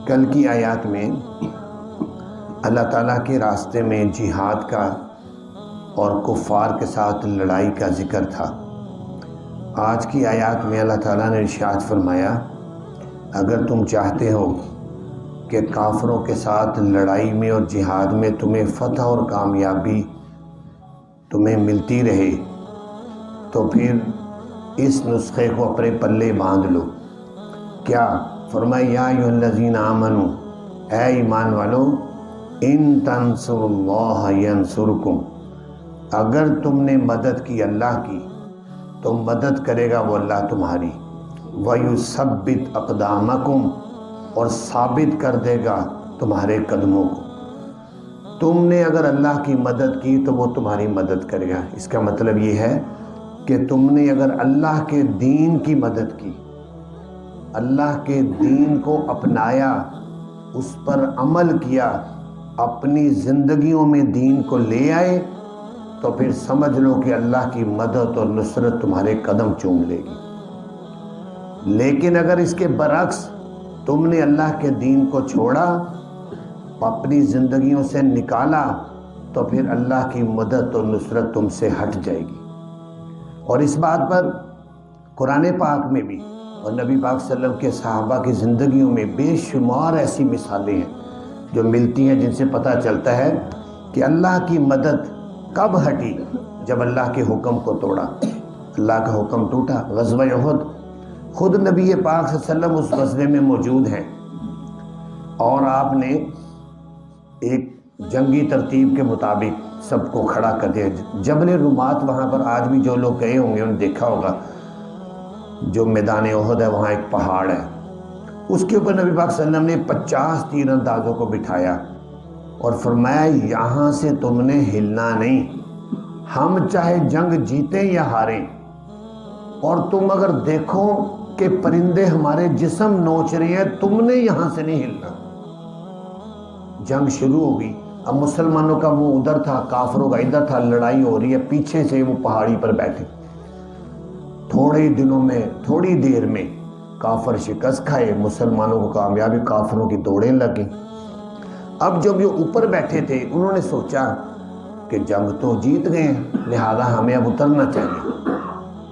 کل کی آیات میں اللہ تعالیٰ کے راستے میں جہاد کا اور کفار کے ساتھ لڑائی کا ذکر تھا۔ آج کی آیات میں اللہ تعالیٰ نے ارشاد فرمایا، اگر تم چاہتے ہو کہ کافروں کے ساتھ لڑائی میں اور جہاد میں تمہیں فتح اور کامیابی تمہیں ملتی رہے تو پھر اس نسخے کو اپنے پلے باندھ لو۔ کیا؟ فرمایا یا ایھا الذین آمنو، اے ایمان والو، ان تنصروا اللہ ینصرکم، اگر تم نے مدد کی اللہ کی تو مدد کرے گا وہ اللہ تمہاری، وَيُثَبِّتْ أَقْدَامَكُمْ، اور ثابت کر دے گا تمہارے قدموں کو۔ تم نے اگر اللہ کی مدد کی تو وہ تمہاری مدد کرے گا۔ اس کا مطلب یہ ہے کہ تم نے اگر اللہ کے دین کی مدد کی، اللہ کے دین کو اپنایا، اس پر عمل کیا، اپنی زندگیوں میں دین کو لے آئے، تو پھر سمجھ لو کہ اللہ کی مدد اور نصرت تمہارے قدم چوم لے گی۔ لیکن اگر اس کے برعکس تم نے اللہ کے دین کو چھوڑا، اپنی زندگیوں سے نکالا، تو پھر اللہ کی مدد اور نصرت تم سے ہٹ جائے گی۔ اور اس بات پر قرآن پاک میں بھی اور نبی پاک صلی اللہ علیہ وسلم کے صحابہ کی زندگیوں میں بے شمار ایسی مثالیں ہیں جو ملتی ہیں، جن سے پتہ چلتا ہے کہ اللہ کی مدد کب ہٹی؟ جب اللہ کے حکم کو توڑا۔ اللہ کا حکم ٹوٹا، غزوہ احد، خود نبی پاک صلی اللہ علیہ وسلم اس غزوے میں موجود ہیں، اور آپ نے ایک جنگی ترتیب کے مطابق سب کو کھڑا کر دیا۔ جبل رمات، وہاں پر آج بھی جو لوگ گئے ہوں گے انہوں نے دیکھا ہوگا، جو میدان احد ہے وہاں ایک پہاڑ ہے، اس کے اوپر نبی پاک صلی اللہ علیہ وسلم نے 50 تیر اندازوں کو بٹھایا اور فرمایا یہاں سے تم نے ہلنا نہیں، ہم چاہے جنگ جیتیں یا ہاریں، اور تم اگر دیکھو کہ پرندے ہمارے جسم نوچ رہے ہیں، تم نے یہاں سے نہیں ہلنا۔ جنگ شروع ہو گئی، اب مسلمانوں کا منہ ادھر تھا، کافروں کا ادھر تھا، لڑائی ہو رہی ہے، پیچھے سے وہ پہاڑی پر بیٹھے۔ تھوڑی دیر میں کافر شکست کھائے، مسلمانوں کو کامیابی، کافروں کی دوڑیں لگیں۔ اب جب یہ اوپر بیٹھے تھے انہوں نے سوچا کہ جنگ تو جیت گئے ہیں، لہذا ہمیں اب اترنا چاہیے۔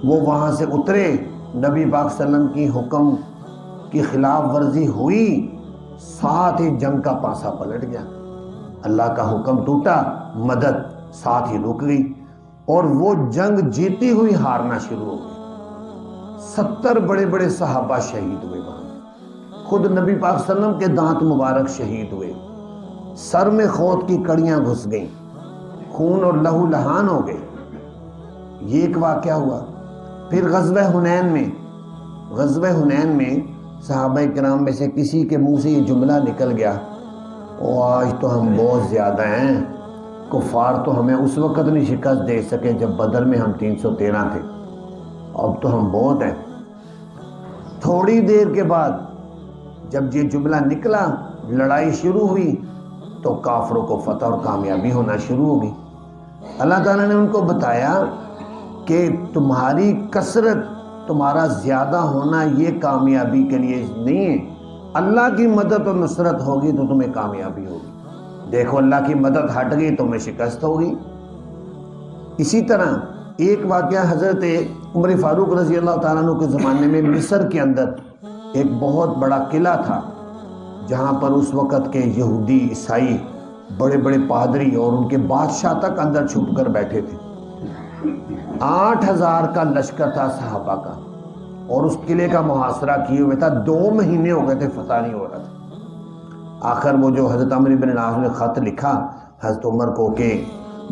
وہ وہاں سے اترے، نبی پاک صلی اللہ علیہ وسلم کی حکم کی خلاف ورزی ہوئی، ساتھ ہی جنگ کا پاسا پلٹ گیا، اللہ کا حکم ٹوٹا، مدد ساتھ ہی رک گئی، اور وہ جنگ جیتی ہوئی ہارنا شروع ہو گئی۔ 70 بڑے بڑے صحابہ شہید ہوئے وہاں، خود نبی پاک صلی اللہ علیہ وسلم کے دانت مبارک شہید ہوئے، سر میں خود کی کڑیاں گھس گئیں، خون اور لہو لہان ہو گئے۔ یہ ایک واقعہ ہوا۔ پھر غزوہ حنین میں صحابہ کرام میں سے کسی کے منہ سے یہ جملہ نکل گیا، آج تو ہم بہت زیادہ ہیں، کفار تو ہمیں اس وقت نہیں شکست دے سکے جب بدر میں ہم 313 تھے، اب تو ہم بہت ہیں۔ تھوڑی دیر کے بعد جب یہ جملہ نکلا، لڑائی شروع ہوئی، تو کافروں کو فتح اور کامیابی ہونا شروع ہو گئی۔ اللہ تعالیٰ نے ان کو بتایا کہ تمہاری کثرت، تمہارا زیادہ ہونا یہ کامیابی کے لیے نہیں ہے، اللہ کی مدد اور نصرت ہوگی تو تمہیں کامیابی ہوگی۔ دیکھو اللہ کی مدد ہٹ گئی تو تمہیں شکست ہوگی۔ اسی طرح ایک واقعہ حضرت عمر فاروق رضی اللہ تعالیٰ عنہ کے زمانے میں مصر کے اندر ایک بہت بڑا قلعہ تھا، جہاں پر اس وقت کے یہودی، عیسائی، بڑے بڑے پادری اور ان کے بادشاہ تک اندر چھپ کر بیٹھے تھے۔ 8000 کا لشکر تھا صحابہ کا، اور اس قلعے کا محاصرہ کیے ہوئے تھا، 2 مہینے ہو گئے تھے، فتح نہیں ہو رہا تھا۔ آخر وہ جو حضرت عمرو بن العاص نے خط لکھا حضرت عمر کو کہ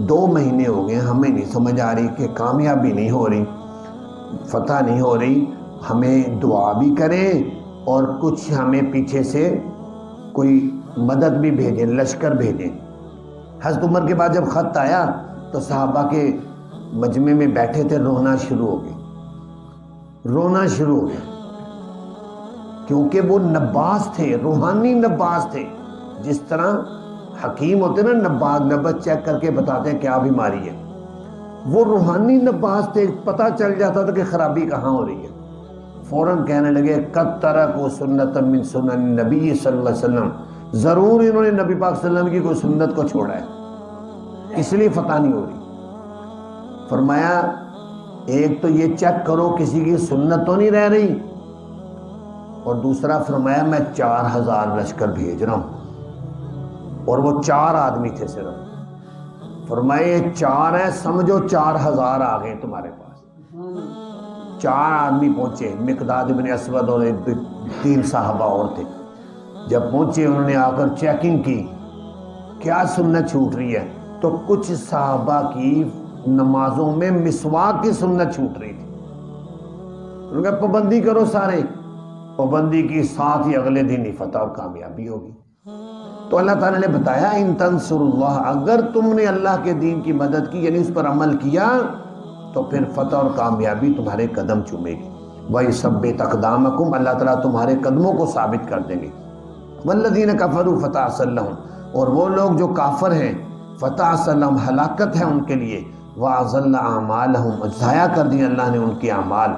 2 مہینے ہو گئے، ہمیں نہیں سمجھ آ رہی کہ کامیابی نہیں ہو رہی، فتح نہیں ہو رہی، ہمیں دعا بھی کریں اور کچھ ہمیں پیچھے سے کوئی مدد بھی بھیجیں، لشکر بھیجیں۔ حضرت عمر کے بعد جب خط آیا تو صحابہ کے مجمع میں بیٹھے تھے، رونا شروع ہو گئے، کیونکہ وہ نباز تھے، روحانی نباز تھے۔ جس طرح حکیم ہوتے نا، نبض چیک کر کے بتاتے ہیں کیا بیماری ہے، وہ روحانی نباز تھے، پتہ چل جاتا تھا کہ خرابی کہاں ہو رہی ہے۔ فوراً کہنے لگے قد ترکوا سنۃ من سنن نبی صلی اللہ علیہ وسلم، ضرور انہوں نے نبی پاک صلی اللہ علیہ وسلم کی کوئی سنت کو چھوڑا ہے، اس لیے فتح نہیں ہو رہی۔ فرمایا ایک تو یہ چیک کرو کسی کی سنت تو نہیں رہ رہی، اور دوسرا فرمایا میں 4000 لشکر بھیج رہا ہوں، اور وہ 4 آدمی تھے صرف۔ فرمایا یہ 4 ہیں، سمجھو 4000 آ گئے تمہارے پاس۔ 4 آدمی پہنچے، مقداد بن اسود اور 3 صحابہ اور تھے۔ جب پہنچے انہوں نے آ کر چیکنگ کی، کیا سنت چھوٹ رہی ہے؟ تو کچھ صحابہ کی نمازوں میں مسواک کی سنت چھوٹ رہی تھی۔ انہوں نے کہا پابندی کرو سارے، پابندی کی، ساتھ ہی اگلے دن ہی فتح اور کامیابی ہوگی۔ تو اللہ تعالیٰ نے بتایا ان تنصر اللہ، اگر تم نے اللہ کے دین کی مدد کی یعنی اس پر عمل کیا تو پھر فتح اور کامیابی تمہارے قدم چومے گی۔ وَيُثَبِّتْ أَقْدَامَكُمْ، اللہ تعالیٰ تمہارے قدموں کو ثابت کر دیں گے۔ وَالَّذِينَ كَفَرُوا فَتَعْسًا لَهُمْ، اور وہ لوگ جو کافر ہیں، فتعسا لهم، ہلاکت ہے ان کے لیے، وَأَضَلَّ أَعْمَالَهُمْ، ضائع کر دیے اللہ نے ان کے اعمال۔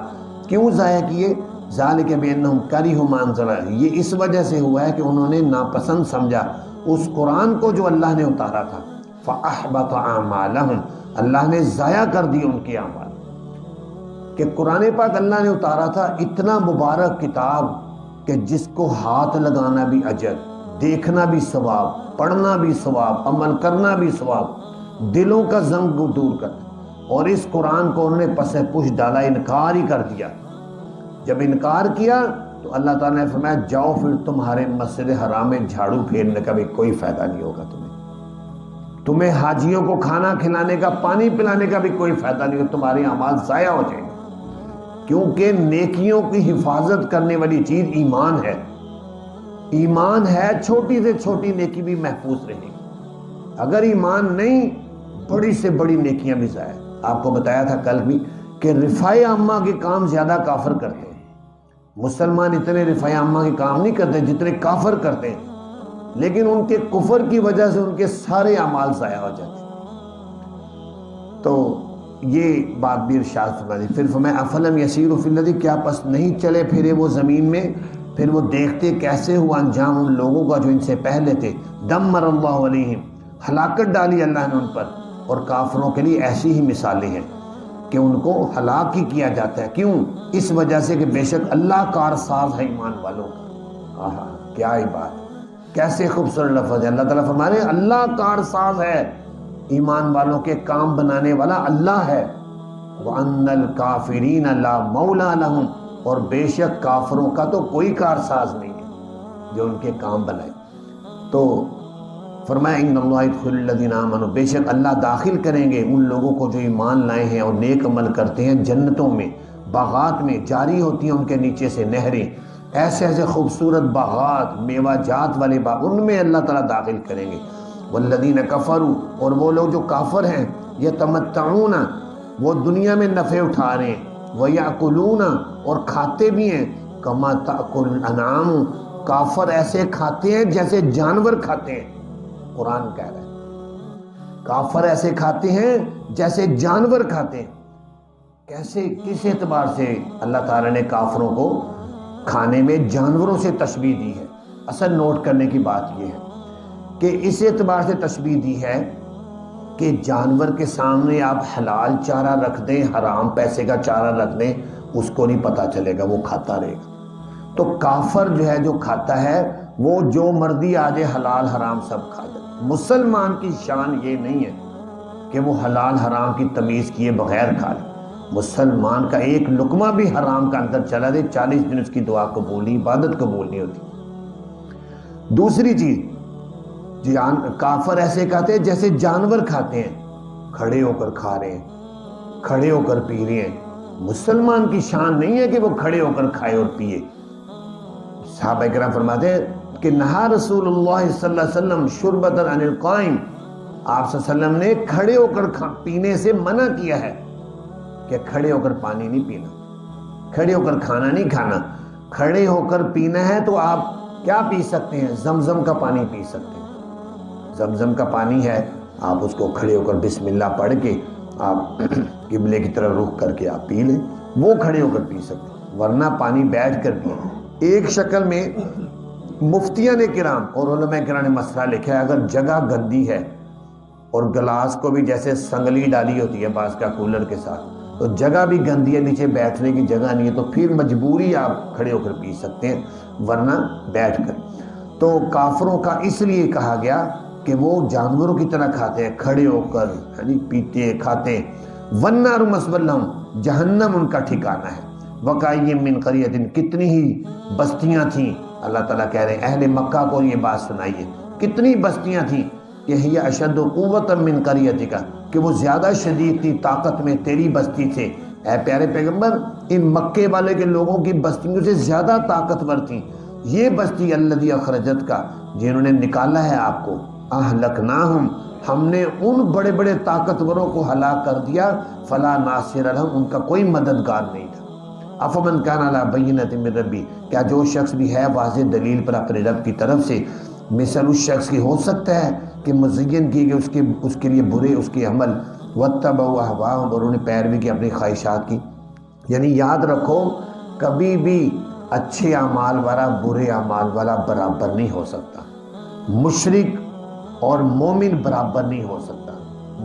کیوں ضائع کیے؟ ذَلِكَ بِأَنَّهُمْ كَرِهُوا مَا أَنزَلَ، یہ اس وجہ سے ہوا ہے کہ انہوں نے ناپسند سمجھا اس قرآن کو جو اللہ نے اتارا تھا۔ فَأَحْبَطَ أَعْمَالَهُمْ، اللہ نے ضائع کر دیے ان کے اعمال۔ کہ قرآن پاک اللہ نے اتارا تھا، اتنا مبارک کتاب کہ جس کو ہاتھ لگانا بھی اجر، دیکھنا بھی ثواب، پڑھنا بھی ثواب، عمل کرنا بھی ثواب، دلوں کا زنگ کو دور کرتا، اور اس قرآن کو انہوں نے پس پش ڈالا، انکار ہی کر دیا۔ جب انکار کیا تو اللہ تعالیٰ نے فرمایا جاؤ پھر تمہارے مسجد حرام میں جھاڑو پھیرنے کا بھی کوئی فائدہ نہیں ہوگا تمہیں حاجیوں کو کھانا کھلانے کا، پانی پلانے کا بھی کوئی فائدہ نہیں ہوگا، تمہارے اعمال ضائع ہو جائیں گے۔ کیونکہ نیکیوں کی حفاظت کرنے والی چیز ایمان ہے، ایمان ہے، چھوٹی سے چھوٹی نیکی بھی محفوظ رہے گی۔ اگر ایمان نہیں، بڑی سے بڑی نیکیاں بھی ضائع۔ آپ کو بتایا تھا کل بھی کہ رفاع عامہ کے کام زیادہ کافر کرتے ہیں، مسلمان اتنے رفاع عامہ کے کام نہیں کرتے جتنے کافر کرتے ہیں، لیکن ان کے کفر کی وجہ سے ان کے سارے اعمال ضائع ہو جاتے ہیں۔ تو یہ بات بھی ارشاد فرما دی۔ پھر فرمایا افلم یسیروا فی الارض، کیا پس نہیں چلے پھرے وہ زمین میں، پھر وہ دیکھتے کیسے ہوا انجام ان لوگوں کا جو ان سے پہلے تھے۔ دمر اللہ علیہم، ہلاکت ڈالی اللہ نے ان پر، اور کافروں کے لیے ایسی ہی مثالیں ہیں کہ ان کو ہلاک ہی کیا جاتا ہے۔ کیوں؟ اس وجہ سے کہ بے شک اللہ کارساز ہے ایمان والوں کا۔ آہا کیا ہی بات، کیسے خوبصورت لفظ ہے۔ اللہ تعالیٰ فرما رہے ہیں اللہ کارساز ہے، ایمان والوں کے کام بنانے والا اللہ ہے۔ وَأَنَّ الْكَافِرِينَ لَا مَوْلَى لَهُمْ، اور بے شک کافروں کا تو کوئی کارساز نہیں ہے جو ان کے کام بنائے۔ تو فرمایا ان اللہ يدخل الذين آمنوا، بے شک اللہ داخل کریں گے ان لوگوں کو جو ایمان لائے ہیں اور نیک عمل کرتے ہیں، جنتوں میں، باغات میں، جاری ہوتی ہیں ان کے نیچے سے نہریں، ایسے ایسے خوبصورت باغات، میوہ جات والے باغ، ان میں اللہ تعالیٰ داخل کریں گے۔ والذین کفروا، اور وہ لوگ جو کافر ہیں، یتمتعون، وہ دنیا میں نفع اٹھا رہے ہیں، ویأکلون، اور کھاتے بھی ہیں، کما تأکل الانعام، کافر ایسے کھاتے ہیں جیسے جانور کھاتے ہیں۔ قرآن کہہ رہا ہے کافر ایسے کھاتے ہیں جیسے جانور کھاتے ہیں۔ کیسے، کس اعتبار سے اللہ تعالیٰ نے کافروں کو کھانے میں جانوروں سے تشبیہ دی ہے؟ اصل نوٹ کرنے کی بات یہ ہے کہ اس اعتبار سے تشبیہ دی ہے کہ جانور کے سامنے آپ حلال چارہ رکھ دیں، حرام پیسے کا چارہ رکھ دیں، اس کو نہیں پتہ چلے گا، وہ کھاتا رہے گا۔ تو کافر جو ہے جو کھاتا ہے وہ جو مرضی آ جائے حلال حرام سب کھا جائے۔ مسلمان کی شان یہ نہیں ہے کہ وہ حلال حرام کی تمیز کیے بغیر کھا لے۔ مسلمان کا ایک لقمہ بھی حرام کا اندر چلا دے، 40 دن اس کی دعا قبول نہیں، عبادت قبول نہیں ہوتی۔ دوسری چیز، کافر ایسے کھاتے ہیں جیسے جانور کھاتے ہیں، کھڑے ہو کر کھا رہے ہیں، کھڑے ہو کر پی رہے ہیں۔ مسلمان کی شان نہیں ہے کہ وہ کھڑے ہو کر کھائے اور پیے۔ صحابہ کرام فرماتے ہیں کہ نہا رسول اللہ صلی اللہ علیہ وسلم شربۃ عن القائم، آپ صلی اللہ علیہ وسلم نے کھڑے ہو کر پینے سے منع کیا ہے کہ کھڑے ہو کر پانی نہیں پینا، کھڑے ہو کر کھانا نہیں کھانا۔ کھڑے ہو کر پینا ہے تو آپ کیا پی سکتے ہیں؟ زمزم کا پانی پی سکتے ہیں۔ زمزم کا پانی ہے، آپ اس کو کھڑے ہو کر بسم اللہ پڑھ کے آپ قبلے کی طرف رخ کر کے آپ پی لیں، وہ کھڑے ہو کر پی سکتے ہیں۔ ورنہ پانی بیٹھ کر بھی ایک شکل میں مفتیان کرام اور علماء کرام نے مسئلہ لکھا ہے، اگر جگہ گندی ہے اور گلاس کو بھی جیسے سنگلی ڈالی ہوتی ہے بعض کا کولر کے ساتھ، تو جگہ بھی گندی ہے، نیچے بیٹھنے کی جگہ نہیں ہے، تو پھر مجبوری آپ کھڑے ہو کر پی سکتے ہیں ورنہ بیٹھ کر۔ تو کافروں کا اس لیے کہا گیا کہ وہ جانوروں کی طرح کھاتے ہیں، کھڑے ہو کر پیتے کھاتے ہیں۔ وَالنَّارُ مَثْوًى لَهُمْ، جہنم ان کا ٹھکانہ ہے۔ وَكَأَيٍّ مِّن قَرْيَةٍ، کتنی ہی بستیاں تھیں، اللہ تعالیٰ کہہ رہے ہیں اہل مکہ کو یہ بات سنائیے، کتنی بستیاں تھیں کہ ہی اشد قوۃ من قریتک، کہ وہ زیادہ شدید تھی طاقت میں تیری بستی سے، اے پیارے پیغمبر ان مکے والے کے لوگوں کی بستیوں سے زیادہ طاقتور تھیں یہ بستی الذی اخرجت کا، جنہوں نے نکالا ہے آپ کو، اہلکناہم، ہم نے ان بڑے بڑے طاقتوروں کو ہلاک کر دیا، فلا ناصر لہم، ان کا کوئی مددگار نہیں تھا۔ افمن کان علی بینۃ من ربی، کیا جو شخص بھی ہے واضح دلیل پر اپنے رب کی طرف سے، مثل اس شخص کی ہو سکتا ہے کہ مزین کی گئی اس کے لیے برے اس کے عمل، واتبعوا اہواءہم، اور انہوں نے پیروی کی اپنی خواہشات کی۔ یعنی یاد رکھو کبھی بھی اچھے اعمال والا برے اعمال والا برابر نہیں ہو سکتا، مشرک اور مومن برابر نہیں ہو سکتا،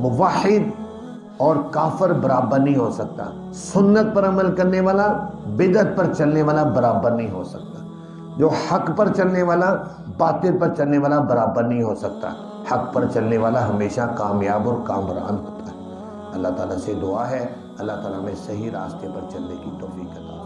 موحد اور کافر برابر نہیں ہو سکتا، سنت پر عمل کرنے والا بدعت پر چلنے والا برابر نہیں ہو سکتا، جو حق پر چلنے والا باطل پر چلنے والا برابر نہیں ہو سکتا، حق پر چلنے والا ہمیشہ کامیاب اور کامران ہوتا ہے۔ اللہ تعالیٰ سے دعا ہے اللہ تعالیٰ میں صحیح راستے پر چلنے کی توفیق عطا فرمائے۔